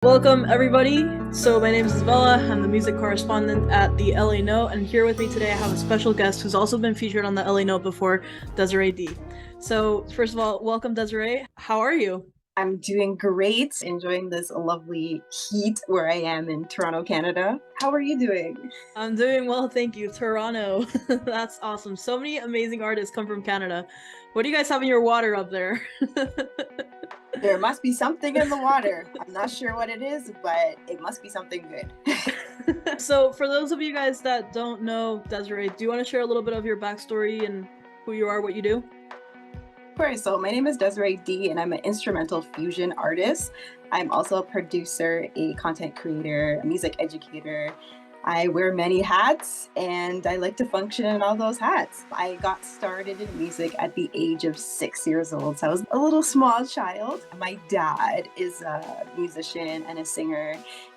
Welcome, everybody. So my name is Isabella. I'm the music correspondent at the LA Note, and here with me today I have a special guest who's also been featured on the LA Note before, Desarae Dee. So first of all, welcome, Desarae. How are you? I'm doing great, enjoying this lovely heat where I am in Toronto, Canada. How are you doing? I'm doing well, thank you. Toronto. That's awesome. So many amazing artists come from Canada. What do you guys have in your water up there? There must be something in the water. I'm not sure what it is, but it must be something good. So for those of you guys that don't know Desarae, do you want to share a little bit of your backstory and who you are, what you do? Of course, so my name is Desarae Dee, and I'm an instrumental fusion artist. I'm also a producer, a content creator, a music educator. I wear many hats and I like to function in all those hats. I got started in music at the age of 6 years old, so I was a little small child. My dad is a musician and a singer,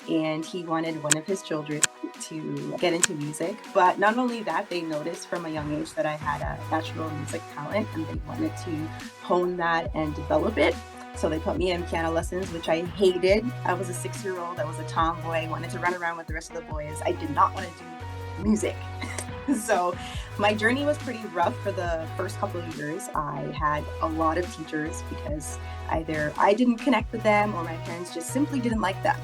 and he wanted one of his children to get into music. But not only that, they noticed from a young age that I had a natural music talent and they wanted to hone that and develop it. So they put me in piano lessons, which I hated. I was a 6-year-old. I was a tomboy. I wanted to run around with the rest of the boys. I did not want to do music. So my journey was pretty rough for the first couple of years. I had a lot of teachers because either I didn't connect with them or my parents just simply didn't like them.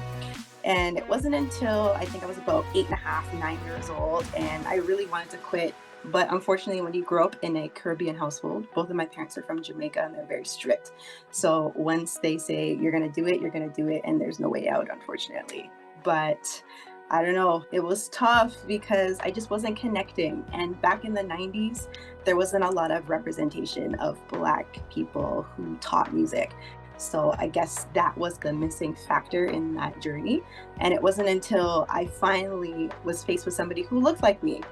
And it wasn't until I think I was about 8.5, 9 years old, and I really wanted to quit. But unfortunately, when you grow up in a Caribbean household, both of my parents are from Jamaica and they're very strict. So once they say you're going to do it, you're going to do it, and there's no way out, unfortunately. But I don't know, it was tough because I just wasn't connecting. And back in the 90s, there wasn't a lot of representation of Black people who taught music. So I guess that was the missing factor in that journey. And it wasn't until I finally was faced with somebody who looked like me.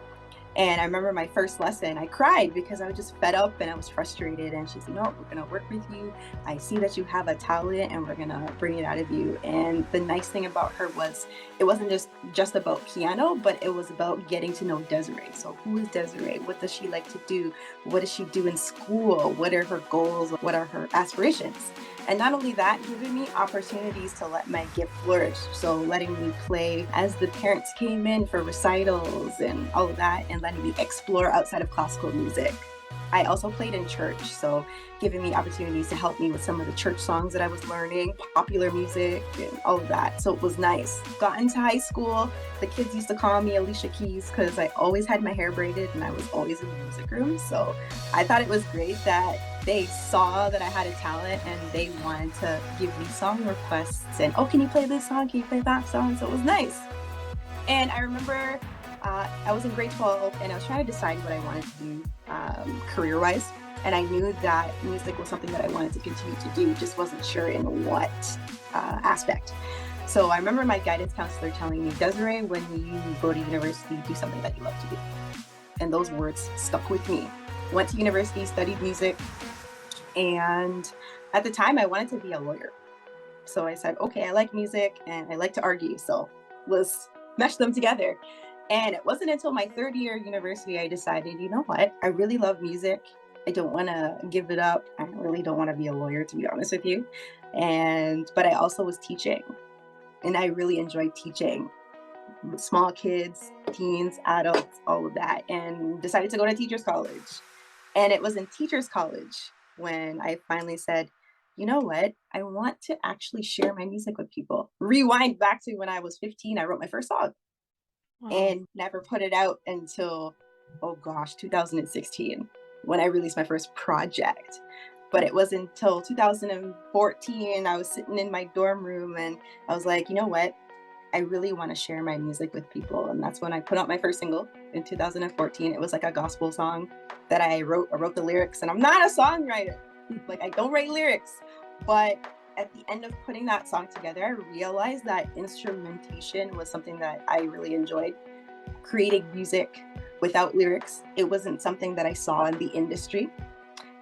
And I remember my first lesson, I cried because I was just fed up and I was frustrated. And she said, no, we're going to work with you. I see that you have a talent and we're going to bring it out of you. And the nice thing about her was it wasn't just about piano, but it was about getting to know Desarae. So who is Desarae? What does she like to do? What does she do in school? What are her goals? What are her aspirations? And not only that, giving me opportunities to let my gift flourish. So letting me play as the parents came in for recitals and all of that, and letting me explore outside of classical music. I also played in church, so giving me opportunities to help me with some of the church songs that I was learning, popular music, and all of that. So it was nice. Got into high school, the kids used to call me Alicia Keys because I always had my hair braided and I was always in the music room. So I thought it was great that they saw that I had a talent and they wanted to give me song requests and, oh, can you play this song? Can you play that song? So it was nice. And I remember I was in grade 12 and I was trying to decide what I wanted to do career-wise. And I knew that music was something that I wanted to continue to do, just wasn't sure in what aspect. So I remember my guidance counselor telling me, Desarae, when you go to university, do something that you love to do. And those words stuck with me. Went to university, studied music, and at the time I wanted to be a lawyer. So I said, okay, I like music and I like to argue, so let's mesh them together. And it wasn't until my third year university I decided, you know what, I really love music. I don't want to give it up. I really don't want to be a lawyer, to be honest with you. But I also was teaching, and I really enjoyed teaching small kids, teens, adults, all of that, and decided to go to teachers college. And it was in teachers college when I finally said, you know what? I want to actually share my music with people. Rewind back to when I was 15, I wrote my first song and never put it out until, oh gosh, 2016, when I released my first project. But it was until 2014, I was sitting in my dorm room and I was like, you know what? I really want to share my music with people. And that's when I put out my first single in 2014. It was like a gospel song that I wrote. I wrote the lyrics, and I'm not a songwriter. Like, I don't write lyrics. But at the end of putting that song together, I realized that instrumentation was something that I really enjoyed. Creating music without lyrics, it wasn't something that I saw in the industry.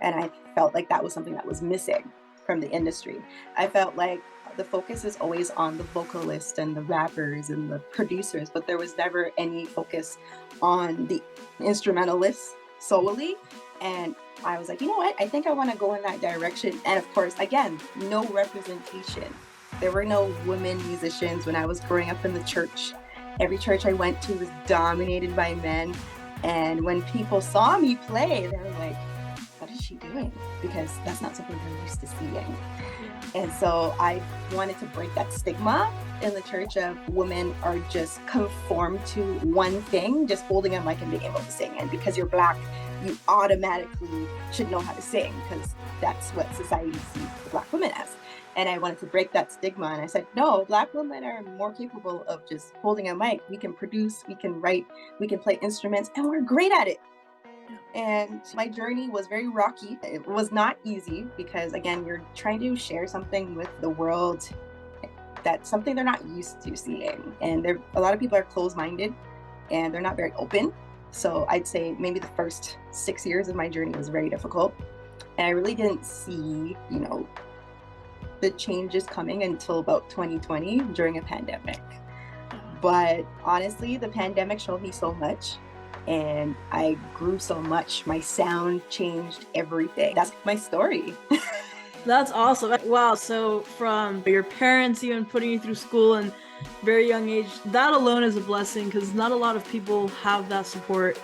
And I felt like that was something that was missing from the industry. I felt like the focus is always on the vocalists and the rappers and the producers, but there was never any focus on the instrumentalists solely. And I was like, you know what? I think I want to go in that direction. And of course, again, no representation There were no women musicians when I was growing up in the church. Every church I went to was dominated by men. And when people saw me play, they were like, what is she doing? Because that's not something they're used to seeing. Yeah. And so I wanted to break that stigma in the church of women are just conformed to one thing, just holding a mic and being able to sing. And because you're Black, you automatically should know how to sing because that's what society sees the Black women as. And I wanted to break that stigma. And I said, no, Black women are more capable of just holding a mic. We can produce, we can write, we can play instruments, and we're great at it. And my journey was very rocky. It was not easy because, again, you're trying to share something with the world that's something they're not used to seeing. And a lot of people are closed-minded and they're not very open. So I'd say maybe the first 6 years of my journey was very difficult. And I really didn't see, the changes coming until about 2020 during a pandemic. But honestly, the pandemic showed me so much. And I grew so much. My sound changed everything. That's my story. That's awesome. Wow. So from your parents even putting you through school and very young age, that alone is a blessing because not a lot of people have that support.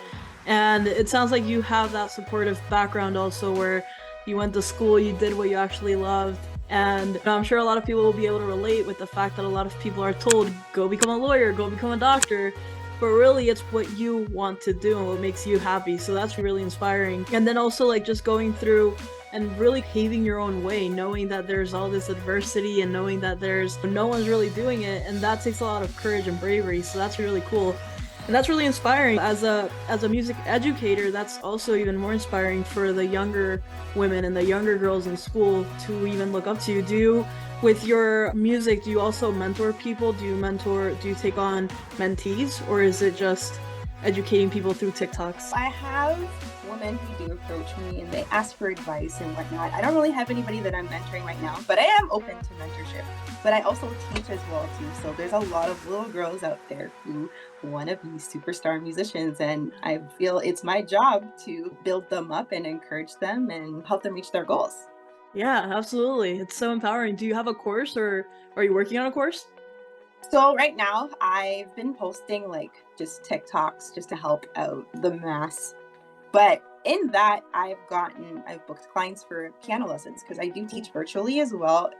And it sounds like you have that supportive background also where you went to school, you did what you actually loved. And I'm sure a lot of people will be able to relate with the fact that a lot of people are told, go become a lawyer, go become a doctor. But really it's what you want to do and what makes you happy. So that's really inspiring. And then also like just going through and really paving your own way, knowing that there's all this adversity and knowing that there's no one's really doing it. And that takes a lot of courage and bravery. So that's really cool. And that's really inspiring. As a music educator, that's also even more inspiring for the younger women and the younger girls in school to even look up to you. With your music, do you also mentor people? Do you take on mentees, or is it just educating people through TikToks? I have women who do approach me and they ask for advice and whatnot. I don't really have anybody that I'm mentoring right now, but I am open to mentorship. But I also teach as well too. So there's a lot of little girls out there who want to be superstar musicians, and I feel it's my job to build them up and encourage them and help them reach their goals. Yeah, absolutely. It's so empowering. Do you have a course or are you working on a course? So right now I've been posting like just TikToks just to help out the mass. But in that I've booked clients for piano lessons because I do teach virtually as well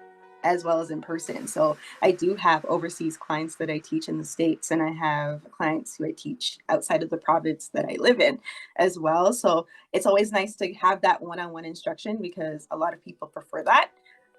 as in person. So I do have overseas clients that I teach in the States, and I have clients who I teach outside of the province that I live in as well. So it's always nice to have that one-on-one instruction because a lot of people prefer that.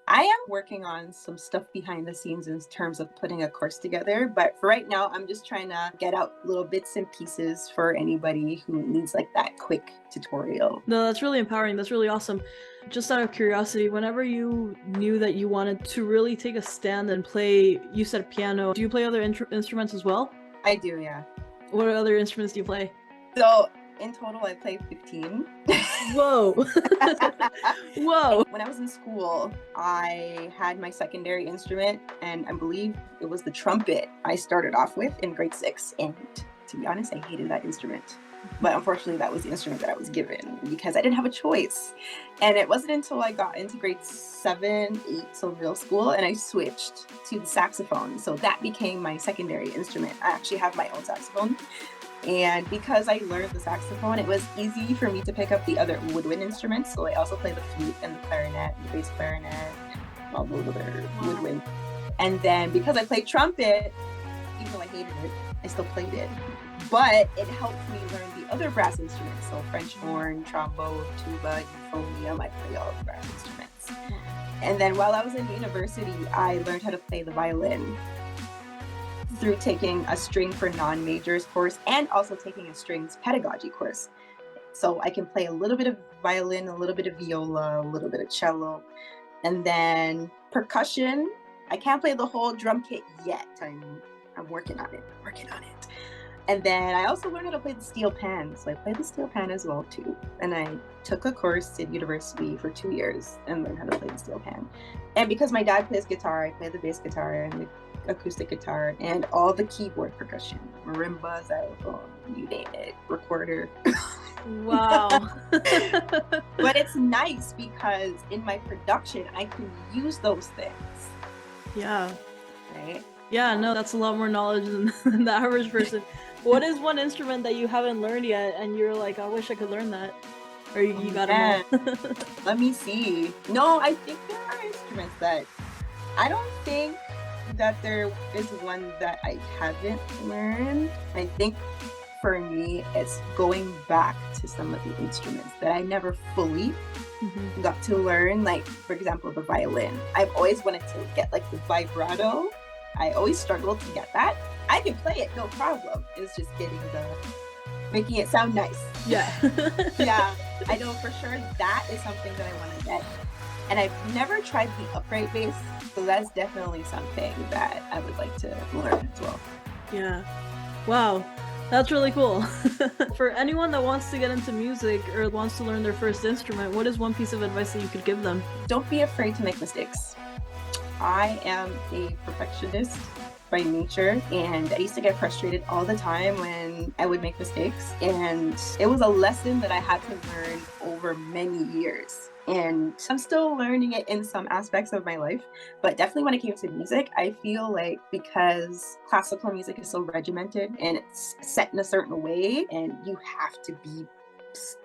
I am working on some stuff behind the scenes in terms of putting a course together, but for right now, I'm just trying to get out little bits and pieces for anybody who needs like that quick tutorial. No, that's really empowering. That's really awesome. Just out of curiosity, whenever you knew that you wanted to really take a stand and play, you said piano, do you play other instruments as well? I do, yeah. What other instruments do you play? So in total, I play 15. Whoa. Whoa. When I was in school, I had my secondary instrument, and I believe it was the trumpet I started off with in grade 6. And to be honest, I hated that instrument. But unfortunately, that was the instrument that I was given because I didn't have a choice. And it wasn't until I got into grade 7, 8, so middle school, and I switched to the saxophone. So that became my secondary instrument. I actually have my own saxophone. And because I learned the saxophone, it was easy for me to pick up the other woodwind instruments. So I also play the flute and the clarinet, the bass clarinet, all those other woodwind. And then because I played trumpet, even though I hated it, I still played it. But it helped me learn the other brass instruments. So French horn, trombone, tuba, euphonium, I play all the brass instruments. And then while I was in university, I learned how to play the violin through taking a string for non-majors course and also taking a strings pedagogy course. So I can play a little bit of violin, a little bit of viola, a little bit of cello. And then percussion, I can't play the whole drum kit yet. I'm working on it. And then I also learned how to play the steel pan. So I played the steel pan as well too. And I took a course at university for 2 years and learned how to play the steel pan. And because my dad plays guitar, I play the bass guitar and the acoustic guitar and all the keyboard percussion, marimba, xylophone, you name it, recorder. Wow. But it's nice because in my production, I can use those things Yeah. right? Yeah, no, that's a lot more knowledge than the average person. What is one instrument that you haven't learned yet and you're like, I wish I could learn that? Or you got them all? Let me see. No, I think there are instruments that I don't think that there is one that I haven't learned. I think for me, it's going back to some of the instruments that I never fully got to learn. Like, for example, the violin. I've always wanted to get like the vibrato. I always struggled to get that. I can play it, no problem. It's just making it sound nice. Yeah. Yeah, I know for sure that is something that I want to get. And I've never tried the upright bass, so that's definitely something that I would like to learn as well. Yeah. Wow. That's really cool. For anyone that wants to get into music or wants to learn their first instrument, what is one piece of advice that you could give them? Don't be afraid to make mistakes. I am a perfectionist by nature, and I used to get frustrated all the time when I would make mistakes. And it was a lesson that I had to learn over many years. And I'm still learning it in some aspects of my life, but definitely when it came to music, I feel like because classical music is so regimented and it's set in a certain way, and you have to be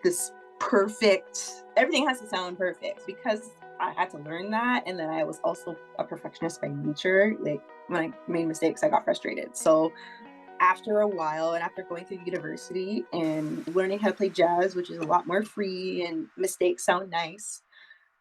this perfect, everything has to sound perfect because I had to learn that. And then I was also a perfectionist by nature. Like when I made mistakes, I got frustrated. So after a while, and after going through university and learning how to play jazz, which is a lot more free and mistakes sound nice,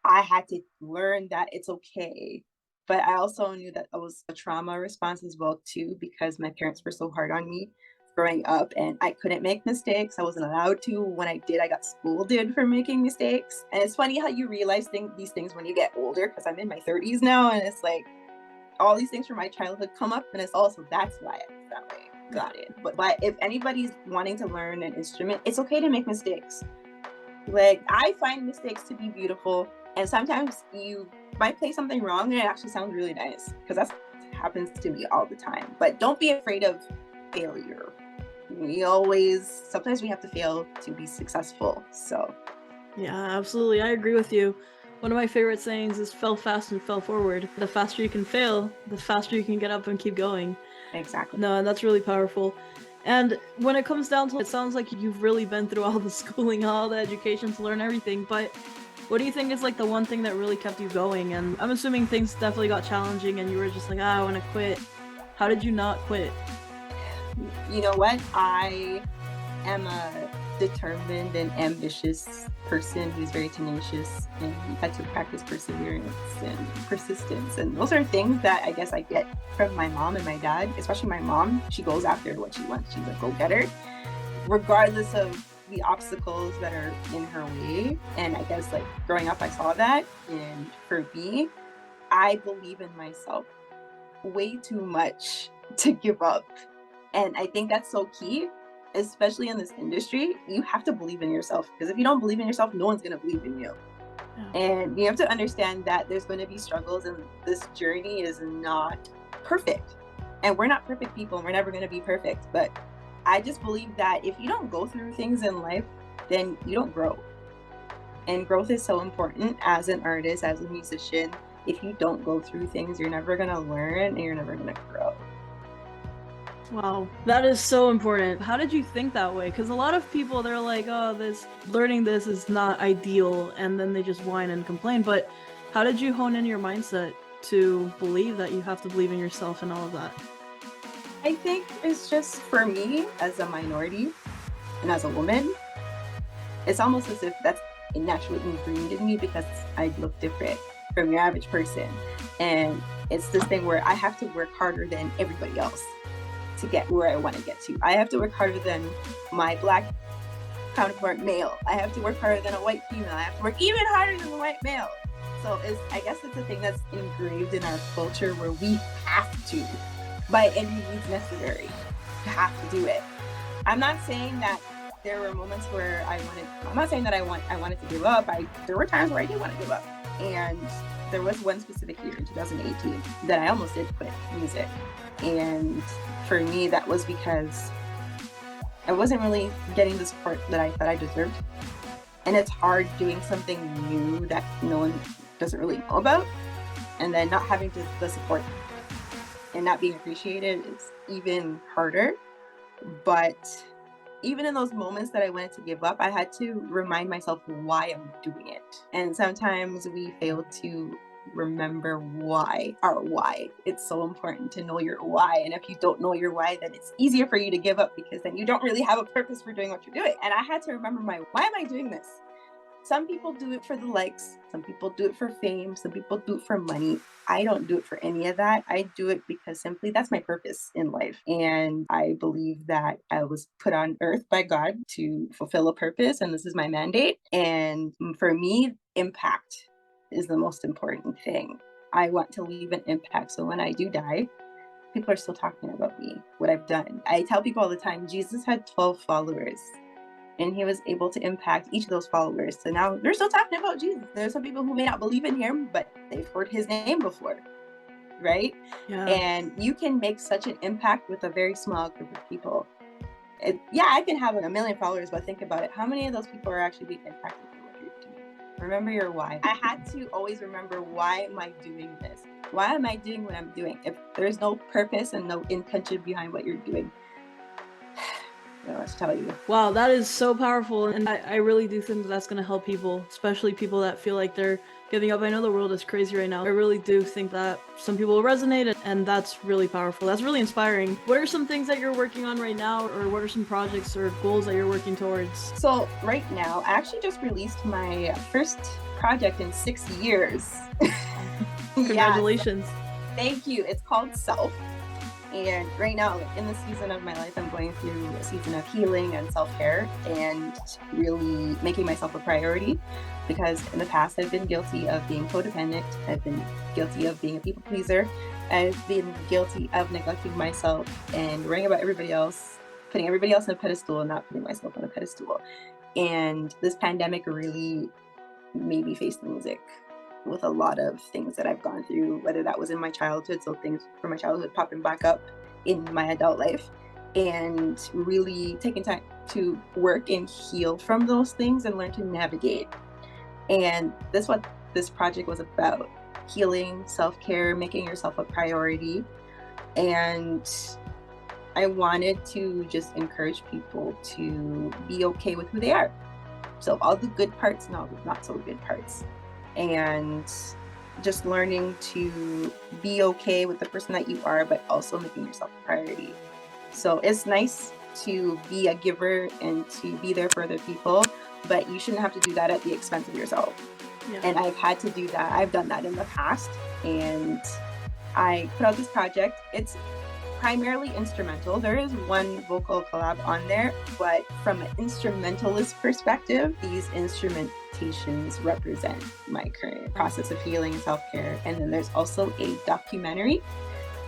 I had to learn that it's okay. But I also knew that it was a trauma response as well too, because my parents were so hard on me growing up and I couldn't make mistakes. I wasn't allowed to. When I did, I got scolded for making mistakes. And it's funny how you realize these things when you get older, because I'm in my 30s now, and it's like all these things from my childhood come up, and it's also that's why I was that way. Got it. But if anybody's wanting to learn an instrument, it's okay to make mistakes. Like, I find mistakes to be beautiful, and sometimes you might play something wrong and it actually sounds really nice, because that happens to me all the time. But don't be afraid of failure. Sometimes we have to fail to be successful. So Yeah, absolutely. I agree with you. One of my favorite sayings is fail fast and fail forward. The faster you can fail, the faster you can get up and keep going. exactly. No, and that's really powerful. And when it comes down to it, sounds like you've really been through all the schooling, all the education to learn everything. But what do you think is like the one thing that really kept you going? And I'm assuming things definitely got challenging and you were just like, I want to quit. How did you not quit? You know what? I am a determined and ambitious person who's very tenacious and had to practice perseverance and persistence. And those are things that I guess I get from my mom and my dad, especially my mom. She goes after what she wants. She's a go-getter, regardless of the obstacles that are in her way. And I guess like growing up, I saw that. And for me, I believe in myself way too much to give up. And I think that's so key, especially in this industry. You have to believe in yourself, because if you don't believe in yourself, no one's going to believe in you. Yeah. And you have to understand that there's going to be struggles, and this journey is not perfect. And we're not perfect people, and we're never going to be perfect. But I just believe that if you don't go through things in life, then you don't grow. And growth is so important as an artist, as a musician. If you don't go through things, you're never going to learn and you're never going to grow. Wow, that is so important. How did you think that way? Because a lot of people, they're like, oh, learning this is not ideal, and then they just whine and complain. But how did you hone in your mindset to believe that you have to believe in yourself and all of that? I think it's just for me as a minority and as a woman, it's almost as if that's naturally ingrained in me because I look different from your average person. And it's this thing where I have to work harder than everybody else to get where I want to get to. I have to work harder than my Black counterpart male. I have to work harder than a white female. I have to work even harder than the white male. So I guess it's a thing that's engraved in our culture where we have to, by any means necessary, to have to do it. I'm not saying that there were moments where I'm not saying that I wanted to give up. There were times where I did want to give up. And there was one specific year in 2018 that I almost did quit music. And for me, that was because I wasn't really getting the support that I thought I deserved. And it's hard doing something new that no one doesn't really know about, and then not having the support and not being appreciated is even harder. But even in those moments that I wanted to give up, I had to remind myself why I'm doing it. And sometimes we fail to remember why, our why. It's so important to know your why. And if you don't know your why, then it's easier for you to give up, because then you don't really have a purpose for doing what you're doing. And I had to remember why am I doing this? Some people do it for the likes, some people do it for fame, some people do it for money. I don't do it for any of that. I do it because simply that's my purpose in life. And I believe that I was put on earth by God to fulfill a purpose, and this is my mandate. And for me, impact is the most important thing. I want to leave an impact. So when I do die, people are still talking about me, what I've done. I tell people all the time, Jesus had 12 followers, and he was able to impact each of those followers. So now they're still talking about Jesus. There's some people who may not believe in him, but they've heard his name before, right? Yeah. And you can make such an impact with a very small group of people. Yeah, I can have a million followers, but think about it. How many of those people are actually being impacted by what you're doing? Remember your why. I had to always remember, why am I doing this? Why am I doing what I'm doing? If there's no purpose and no intention behind what you're doing, I don't know what to tell you. Wow, that is so powerful, and I really do think that that's going to help people, especially people that feel like they're giving up. I know the world is crazy right now. I really do think that some people will resonate, and that's really powerful. That's really inspiring. What are some things that you're working on right now, or what are some projects or goals that you're working towards? So right now, I actually just released my first project in 6 years. Congratulations. Yeah, thank you. It's called Self. And right now, in the season of my life, I'm going through a season of healing and self-care, and really making myself a priority, because in the past I've been guilty of being codependent. I've been guilty of being a people pleaser. I've been guilty of neglecting myself and worrying about everybody else, putting everybody else on a pedestal and not putting myself on a pedestal. And this pandemic really made me face the music with a lot of things that I've gone through, whether that was in my childhood, so things from my childhood popping back up in my adult life, and really taking time to work and heal from those things and learn to navigate. And that's what this project was about: healing, self-care, making yourself a priority. And I wanted to just encourage people to be okay with who they are. So all the good parts and all the not so good parts. And just learning to be okay with the person that you are, but also making yourself a priority. So it's nice to be a giver and to be there for other people, but you shouldn't have to do that at the expense of yourself. Yeah. And I've had to do that. I've done that in the past, and I put out this project. It's primarily instrumental. There is one vocal collab on there, but from an instrumentalist perspective, these instrumentations represent my current process of healing and self-care. And then there's also a documentary.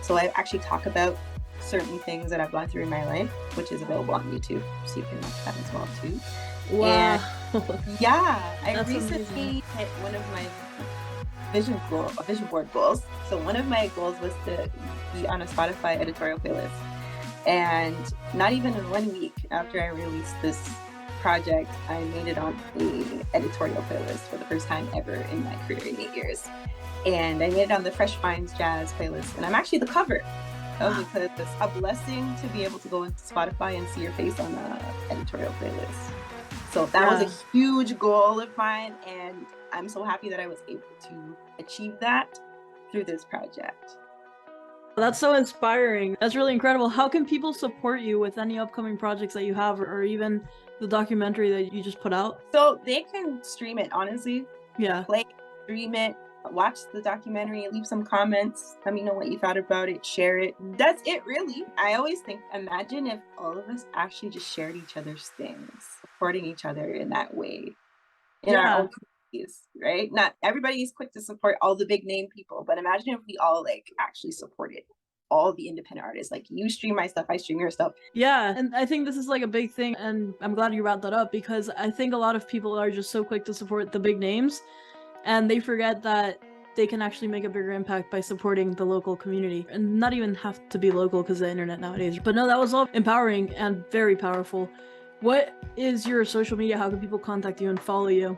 So I actually talk about certain things that I've gone through in my life, which is available on YouTube, so you can watch that as well too. Wow. And yeah, I That's recently amazing. hit one of my vision board goals. So one of my goals was to be on a Spotify editorial playlist. And not even in 1 week after I released this project, I made it on the editorial playlist for the first time ever in my career in 8 years. And I made it on the Fresh Finds Jazz playlist. And I'm actually the cover of the playlist. It's a blessing to be able to go into Spotify and see your face on the editorial playlist. So that was a huge goal of mine, and I'm so happy that I was able to achieve that through this project. That's so inspiring. That's really incredible. How can people support you with any upcoming projects that you have, or even the documentary that you just put out? So they can stream it, honestly. Yeah. Play, stream it, watch the documentary, leave some comments, let me know what you thought about it, share it. That's it, really. I always think, imagine if all of us actually just shared each other's things, supporting each other in that way, in our own communities, right? Not everybody is quick to support all the big name people, but imagine if we all actually supported all the independent artists. Like, you stream my stuff, I stream your stuff. Yeah, and I think this is a big thing, and I'm glad you brought that up, because I think a lot of people are just so quick to support the big names, and they forget that they can actually make a bigger impact by supporting the local community, and not even have to be local because of the internet nowadays. But no, that was all empowering and very powerful. What is your social media? How can people contact you and follow you?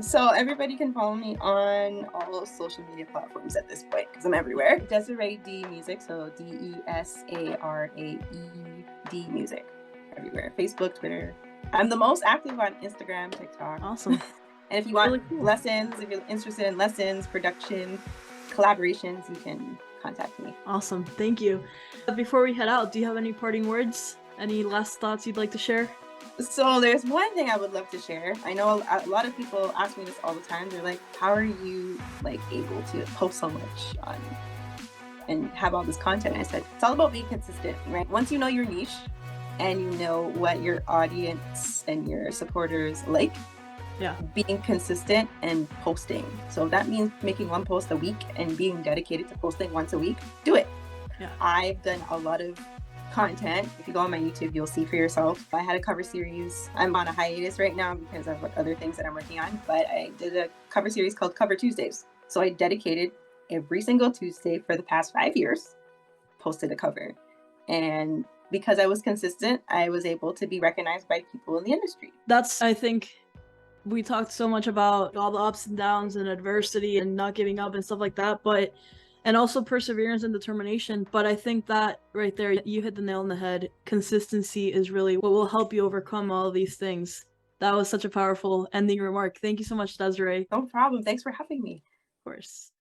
So everybody can follow me on all social media platforms at this point because I'm everywhere. Desarae Dee Music, so DESARAE D Music, everywhere. Facebook, Twitter. I'm the most active on Instagram, TikTok. Awesome. And if you want Really cool. lessons, if you're interested in lessons, production, collaborations, you can contact me. Awesome. Thank you. Before we head out, do you have any parting words? Any last thoughts you'd like to share? So there's one thing I would love to share. I know a lot of people ask me this all the time. They're like, how are you like able to post so much on and have all this content? And I said, it's all about being consistent, right? Once you know your niche and you know what your audience and your supporters like, Yeah. being consistent and posting. So that means making one post a week and being dedicated to posting once a week. Do it. Yeah. I've done a lot of content. If you go on my YouTube, you'll see for yourself. I had a cover series. I'm on a hiatus right now because of other things that I'm working on, but I did a cover series called Cover Tuesdays. So I dedicated every single Tuesday for the past 5 years, posted a cover. And because I was consistent, I was able to be recognized by people in the industry. That's, I think, we talked so much about all the ups and downs and adversity and not giving up and stuff like that, but and also perseverance and determination. But I think that right there, you hit the nail on the head. Consistency is really what will help you overcome all of these things. That was such a powerful ending remark. Thank you so much, Desarae. No problem. Thanks for having me. Of course.